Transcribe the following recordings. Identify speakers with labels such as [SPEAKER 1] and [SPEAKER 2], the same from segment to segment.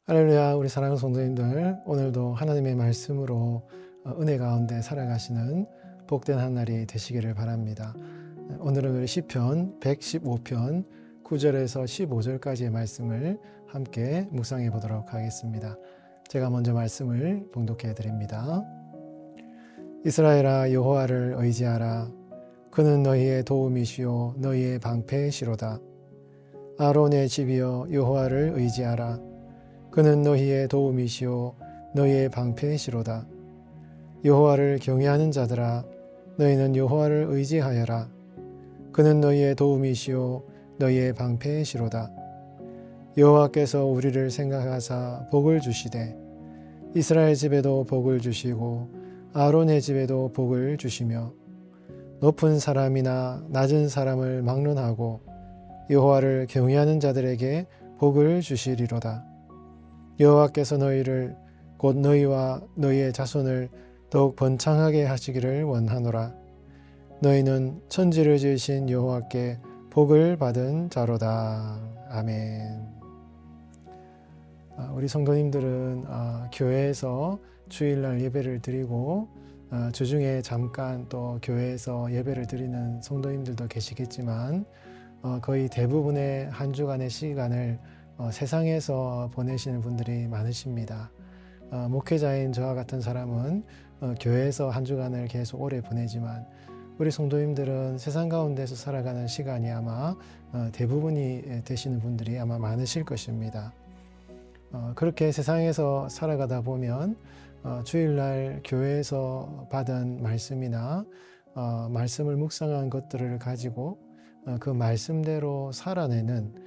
[SPEAKER 1] 할렐루야, 우리 사랑하는 성도님들, 오늘도 하나님의 말씀으로 은혜 가운데 살아가시는 복된 한 날이 되시기를 바랍니다. 오늘은 우리 시편 115편 9절에서 15절까지의 말씀을 함께 묵상해 보도록 하겠습니다. 제가 먼저 말씀을 봉독해 드립니다. 이스라엘아, 여호와를 의지하라. 그는 너희의 도움이시요 너희의 방패시로다. 아론의 집이여, 여호와를 의지하라. 그는 너희의 도움이시요 너희의 방패시로다. 여호와를 경외하는 자들아, 너희는 여호와를 의지하여라. 그는 너희의 도움이시요 너희의 방패시로다. 여호와께서 우리를 생각하사 복을 주시되 이스라엘 집에도 복을 주시고 아론의 집에도 복을 주시며 높은 사람이나 낮은 사람을 막론하고 여호와를 경외하는 자들에게 복을 주시리로다. 여호와께서 너희를 곧 너희와 너희의 자손을 더욱 번창하게 하시기를 원하노라. 너희는 천지를 지으신 여호와께 복을 받은 자로다. 아멘. 우리 성도님들은 교회에서 주일날 예배를 드리고 주중에 잠깐 또 교회에서 예배를 드리는 성도님들도 계시겠지만 거의 대부분의 한 주간의 시간을 세상에서 보내시는 분들이 많으십니다. 목회자인 저와 같은 사람은 교회에서 한 주간을 계속 오래 보내지만 우리 성도님들은 세상 가운데서 살아가는 시간이 아마 대부분이 되시는 분들이 아마 많으실 것입니다. 그렇게 세상에서 살아가다 보면 주일날 교회에서 받은 말씀이나 말씀을 묵상한 것들을 가지고 그 말씀대로 살아내는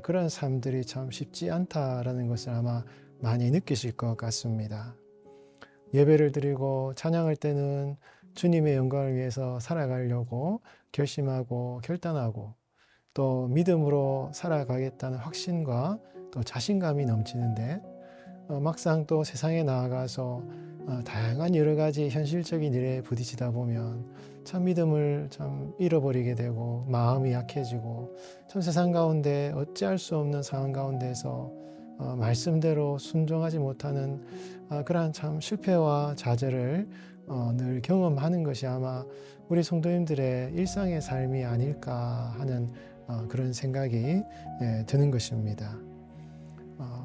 [SPEAKER 1] 그런 삶들이 참 쉽지 않다라는 것을 아마 많이 느끼실 것 같습니다. 예배를 드리고 찬양할 때는 주님의 영광을 위해서 살아가려고 결심하고 결단하고 또 믿음으로 살아가겠다는 확신과 또 자신감이 넘치는데 막상 또 세상에 나아가서 다양한 여러 가지 현실적인 일에 부딪히다 보면 참 믿음을 참 잃어버리게 되고 마음이 약해지고 참 세상 가운데 어찌할 수 없는 상황 가운데서 말씀대로 순종하지 못하는 그러한 참 실패와 좌절을 늘 경험하는 것이 아마 우리 성도님들의 일상의 삶이 아닐까 하는 그런 생각이 드는 것입니다.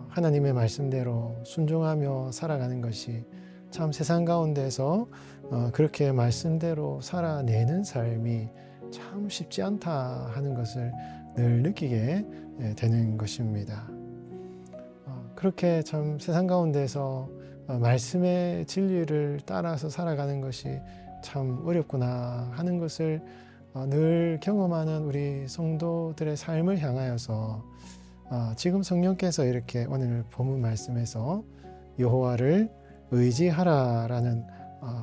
[SPEAKER 1] 하나님의 말씀대로 순종하며 살아가는 것이 참 세상 가운데서 그렇게 말씀대로 살아내는 삶이 참 쉽지 않다 하는 것을 늘 느끼게 되는 것입니다. 그렇게 참 세상 가운데서 말씀의 진리를 따라서 살아가는 것이 참 어렵구나 하는 것을 늘 경험하는 우리 성도들의 삶을 향하여서 지금 성령께서 이렇게 오늘 본문 말씀에서 여호와를 의지하라라는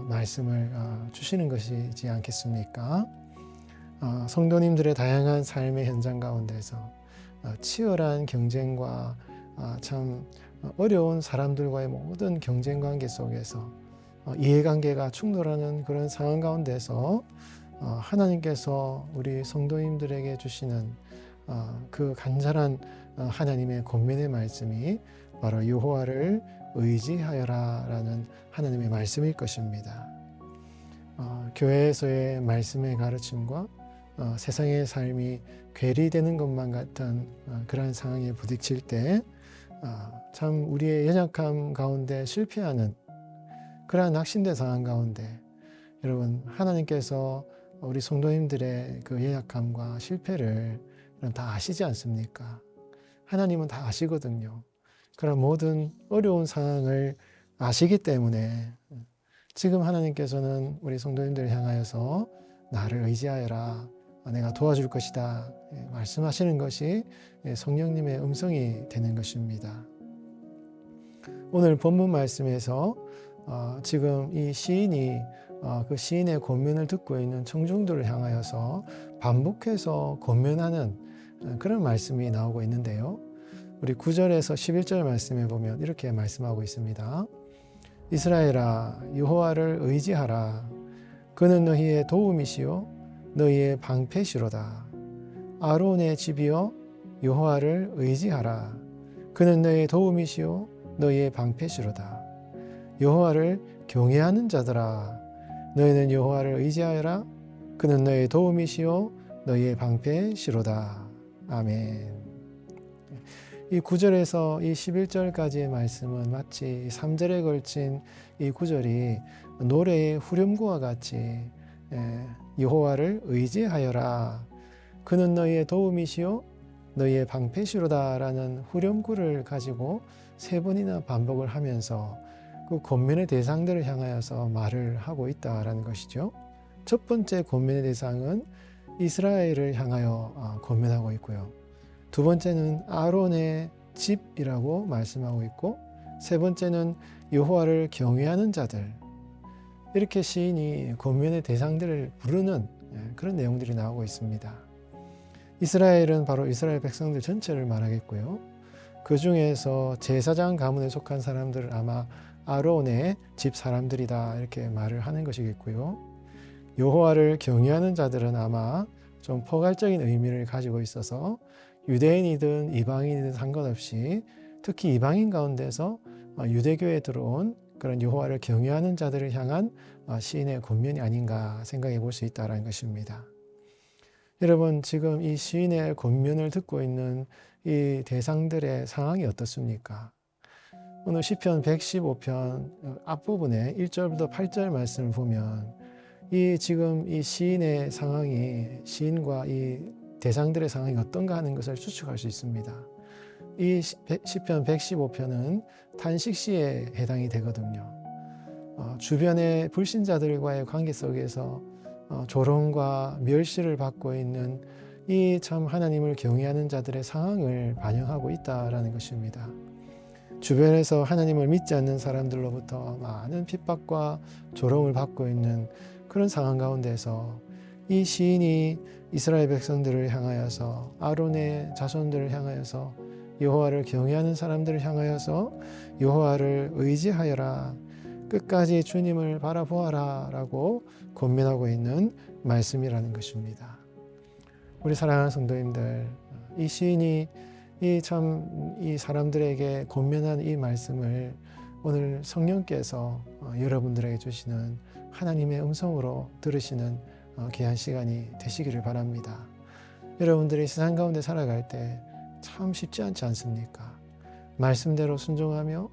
[SPEAKER 1] 말씀을 주시는 것이지 않겠습니까? 성도님들의 다양한 삶의 현장 가운데서 치열한 경쟁과 참 어려운 사람들과의 모든 경쟁 관계 속에서 이해관계가 충돌하는 그런 상황 가운데서 하나님께서 우리 성도님들에게 주시는 그 간절한 하나님의 권면의 말씀이 바로 여호와를 의지하여라 라는 하나님의 말씀일 것입니다. 교회에서의 말씀의 가르침과 세상의 삶이 괴리되는 것만 같은 그러한 상황에 부딪힐 때 참 우리의 연약함 가운데 실패하는 그러한 낙심된 상황 가운데 여러분 하나님께서 우리 성도님들의 그 연약함과 실패를 다 아시지 않습니까? 하나님은 다 아시거든요. 그런 모든 어려운 상황을 아시기 때문에 지금 하나님께서는 우리 성도님들을 향하여서 나를 의지하여라, 내가 도와줄 것이다 말씀하시는 것이 성령님의 음성이 되는 것입니다. 오늘 본문 말씀에서 지금 이 시인이 그 시인의 권면을 듣고 있는 청중들을 향하여서 반복해서 권면하는 그런 말씀이 나오고 있는데요. 우리 9절에서 11절 말씀에 보면 이렇게 말씀하고 있습니다. 이스라엘아, 여호와를 의지하라. 그는 너희의 도움이시요 너희의 방패시로다. 아론의 집이여, 여호와를 의지하라. 그는 너의 도움이시요 너희의 방패시로다. 여호와를 경외하는 자들아, 너희는 여호와를 의지하여라. 그는 너의 도움이시요 너희의 방패시로다. 아멘. 이 9절에서 이 11절까지의 말씀은 마치 3절에 걸친 이 구절이 노래의 후렴구와 같이 여호와를 의지하여라. 그는 너희의 도움이시요 너희의 방패시로다 라는 후렴구를 가지고 세 번이나 반복을 하면서 그 권면의 대상들을 향하여서 말을 하고 있다라는 것이죠. 첫 번째 권면의 대상은 이스라엘을 향하여 권면하고 있고요. 두 번째는 아론의 집이라고 말씀하고 있고, 세 번째는 여호와를 경외하는 자들, 이렇게 시인이 권면의 대상들을 부르는 그런 내용들이 나오고 있습니다. 이스라엘은 바로 이스라엘 백성들 전체를 말하겠고요. 그 중에서 제사장 가문에 속한 사람들은 아마 아론의 집 사람들이다 이렇게 말을 하는 것이겠고요. 여호와를 경외하는 자들은 아마 좀 포괄적인 의미를 가지고 있어서 유대인이든 이방인이든 상관없이 특히 이방인 가운데서 유대교에 들어온 그런 여호와를 경외하는 자들을 향한 시인의 권면이 아닌가 생각해 볼 수 있다는 것입니다. 여러분, 지금 이 시인의 권면을 듣고 있는 이 대상들의 상황이 어떻습니까? 오늘 시편 115편 앞부분에 1절부터 8절 말씀을 보면 지금 이 시인의 상황이, 시인과 이 대상들의 상황이 어떤가 하는 것을 추측할 수 있습니다. 이 시편 115편은 탄식시에 해당이 되거든요. 주변의 불신자들과의 관계 속에서 조롱과 멸시를 받고 있는 이 참 하나님을 경외하는 자들의 상황을 반영하고 있다라는 것입니다. 주변에서 하나님을 믿지 않는 사람들로부터 많은 핍박과 조롱을 받고 있는 그런 상황 가운데서 이 시인이 이스라엘 백성들을 향하여서, 아론의 자손들을 향하여서, 여호와를 경외하는 사람들을 향하여서 여호와를 의지하여라, 끝까지 주님을 바라보아라 라고 권면하고 있는 말씀이라는 것입니다. 우리 사랑하는 성도님들, 이 시인이 이 사람들에게 권면한 이 말씀을 오늘 성령께서 여러분들에게 주시는 하나님의 음성으로 들으시는 귀한 시간이 되시기를 바랍니다. 여러분들이 세상 가운데 살아갈 때 참 쉽지 않지 않습니까? 말씀대로 순종하며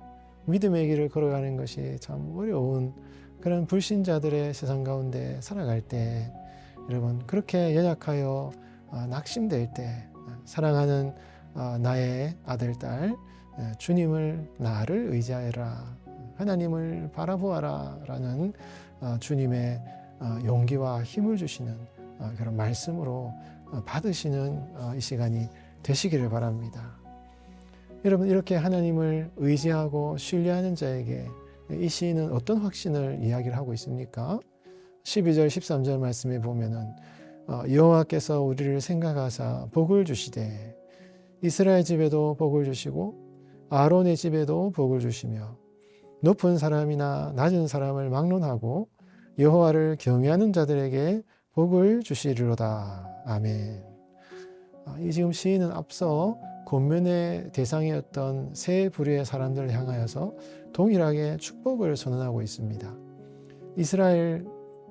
[SPEAKER 1] 믿음의 길을 걸어가는 것이 참 어려운 그런 불신자들의 세상 가운데 살아갈 때, 여러분, 그렇게 연약하여 낙심될 때 사랑하는 나의 아들, 딸, 주님을, 나를 의지하여라, 하나님을 바라보아라 라는 주님의 용기와 힘을 주시는 그런 말씀으로 받으시는 이 시간이 되시기를 바랍니다. 여러분, 이렇게 하나님을 의지하고 신뢰하는 자에게 이 시인은 어떤 확신을 이야기를 하고 있습니까? 12절 13절 말씀에 보면은 여호와께서 우리를 생각하사 복을 주시되 이스라엘 집에도 복을 주시고 아론의 집에도 복을 주시며 높은 사람이나 낮은 사람을 막론하고 여호와를 경외하는 자들에게 복을 주시리로다. 아멘. 이 지금 시인은 앞서 권면의 대상이었던 세 부류의 사람들을 향하여서 동일하게 축복을 선언하고 있습니다. 이스라엘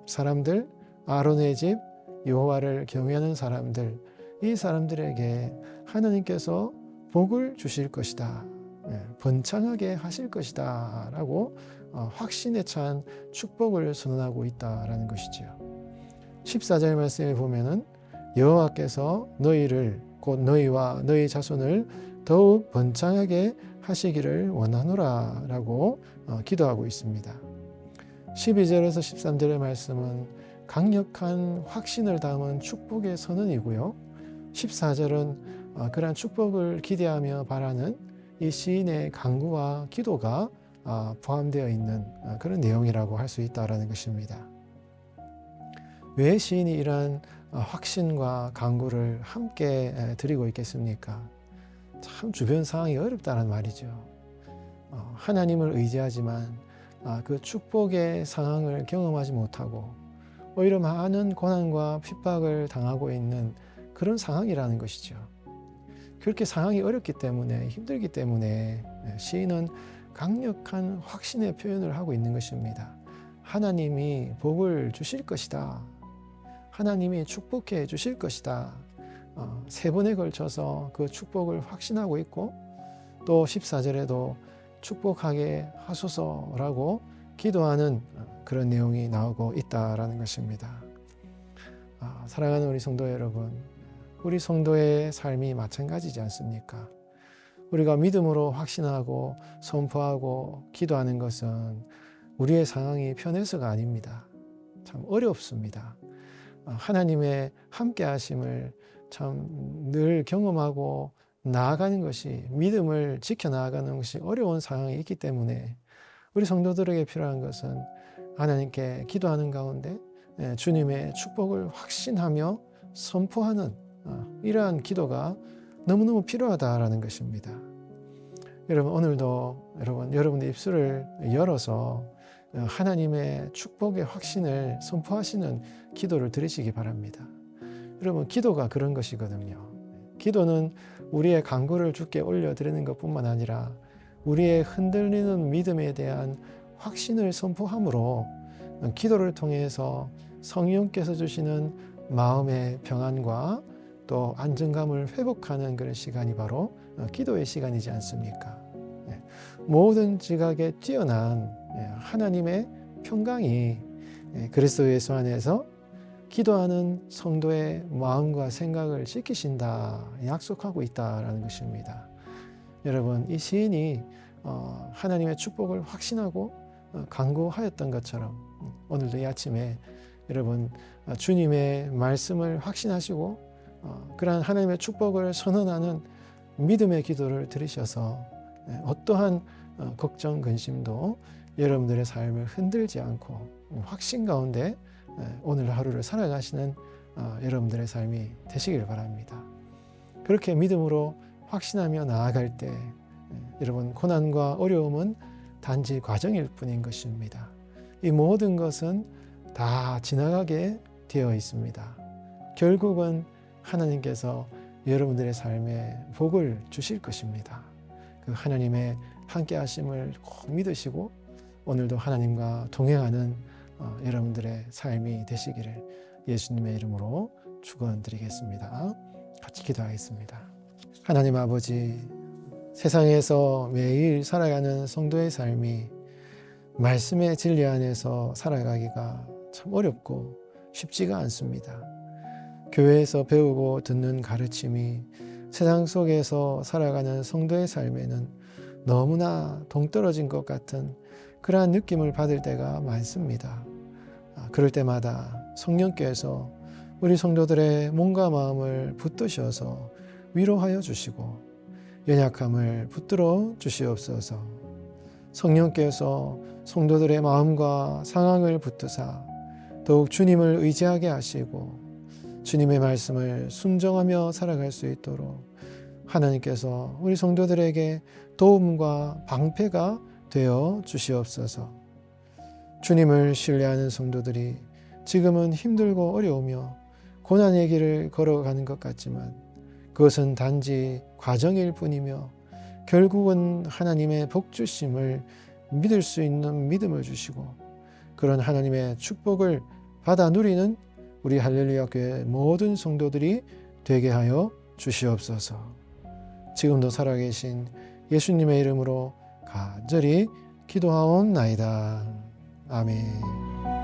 [SPEAKER 1] 사람들, 아론의 집, 여호와를 경외하는 사람들, 이 사람들에게 하나님께서 복을 주실 것이다, 번창하게 하실 것이다 라고 확신에 찬 축복을 선언하고 있다라는 것이죠. 14절 말씀에 보면은 여호와께서 너희를, 곧 너희와 너희 자손을 더욱 번창하게 하시기를 원하노라 라고 기도하고 있습니다. 12절에서 13절의 말씀은 강력한 확신을 담은 축복의 선언이고요. 14절은 그러한 축복을 기대하며 바라는 이 시인의 간구와 기도가 포함되어 있는 그런 내용이라고 할 수 있다는 것입니다. 왜 시인이 이러한 확신과 간구를 함께 드리고 있겠습니까? 참 주변 상황이 어렵다는 말이죠. 하나님을 의지하지만 그 축복의 상황을 경험하지 못하고 오히려 많은 고난과 핍박을 당하고 있는 그런 상황이라는 것이죠. 그렇게 상황이 어렵기 때문에, 힘들기 때문에 시인은 강력한 확신의 표현을 하고 있는 것입니다. 하나님이 복을 주실 것이다. 하나님이 축복해 주실 것이다. 세 번에 걸쳐서 그 축복을 확신하고 있고, 또 14절에도 축복하게 하소서라고 기도하는 그런 내용이 나오고 있다라는 것입니다. 사랑하는 우리 성도 여러분, 우리 성도의 삶이 마찬가지지 않습니까? 우리가 믿음으로 확신하고 선포하고 기도하는 것은 우리의 상황이 편해서가 아닙니다. 참 어렵습니다. 하나님의 함께 하심을 참 늘 경험하고 나아가는 것이, 믿음을 지켜나가는 것이 어려운 상황이 있기 때문에 우리 성도들에게 필요한 것은 하나님께 기도하는 가운데 주님의 축복을 확신하며 선포하는 이러한 기도가 너무너무 필요하다라는 것입니다. 여러분, 오늘도 여러분의 입술을 열어서 하나님의 축복의 확신을 선포하시는 기도를 드리시기 바랍니다. 여러분, 기도가 그런 것이거든요. 기도는 우리의 간구를 주께 올려드리는 것뿐만 아니라 우리의 흔들리는 믿음에 대한 확신을 선포함으로 기도를 통해서 성령께서 주시는 마음의 평안과 또 안정감을 회복하는 그런 시간이 바로 기도의 시간이지 않습니까? 모든 지각에 뛰어난 하나님의 평강이 그리스도 예수 안에서 기도하는 성도의 마음과 생각을 지키신다, 약속하고 있다라는 것입니다. 여러분, 이 시인이 하나님의 축복을 확신하고 간구하였던 것처럼 오늘도 이 아침에 여러분 주님의 말씀을 확신하시고 그러한 하나님의 축복을 선언하는 믿음의 기도를 드리셔서 어떠한 걱정, 근심도 여러분들의 삶을 흔들지 않고 확신 가운데 오늘 하루를 살아가시는 여러분들의 삶이 되시길 바랍니다. 그렇게 믿음으로 확신하며 나아갈 때 여러분, 고난과 어려움은 단지 과정일 뿐인 것입니다. 이 모든 것은 다 지나가게 되어 있습니다. 결국은 하나님께서 여러분들의 삶에 복을 주실 것입니다. 그 하나님의 함께 하심을 꼭 믿으시고 오늘도 하나님과 동행하는 여러분들의 삶이 되시기를 예수님의 이름으로 축원드리겠습니다. 같이 기도하겠습니다. 하나님 아버지, 세상에서 매일 살아가는 성도의 삶이 말씀의 진리 안에서 살아가기가 참 어렵고 쉽지가 않습니다. 교회에서 배우고 듣는 가르침이 세상 속에서 살아가는 성도의 삶에는 너무나 동떨어진 것 같은 그러한 느낌을 받을 때가 많습니다. 그럴 때마다 성령께서 우리 성도들의 몸과 마음을 붙드셔서 위로하여 주시고 연약함을 붙들어 주시옵소서. 성령께서 성도들의 마음과 상황을 붙드사 더욱 주님을 의지하게 하시고 주님의 말씀을 순종하며 살아갈 수 있도록 하나님께서 우리 성도들에게 도움과 방패가 되어 주시옵소서. 주님을 신뢰하는 성도들이 지금은 힘들고 어려우며 고난의 길을 걸어가는 것 같지만 그것은 단지 과정일 뿐이며 결국은 하나님의 복 주심을 믿을 수 있는 믿음을 주시고 그런 하나님의 축복을 받아 누리는 우리 할렐루야 교회 모든 성도들이 되게 하여 주시옵소서. 지금도 살아계신 예수님의 이름으로 간절히 기도하옵나이다. 아멘.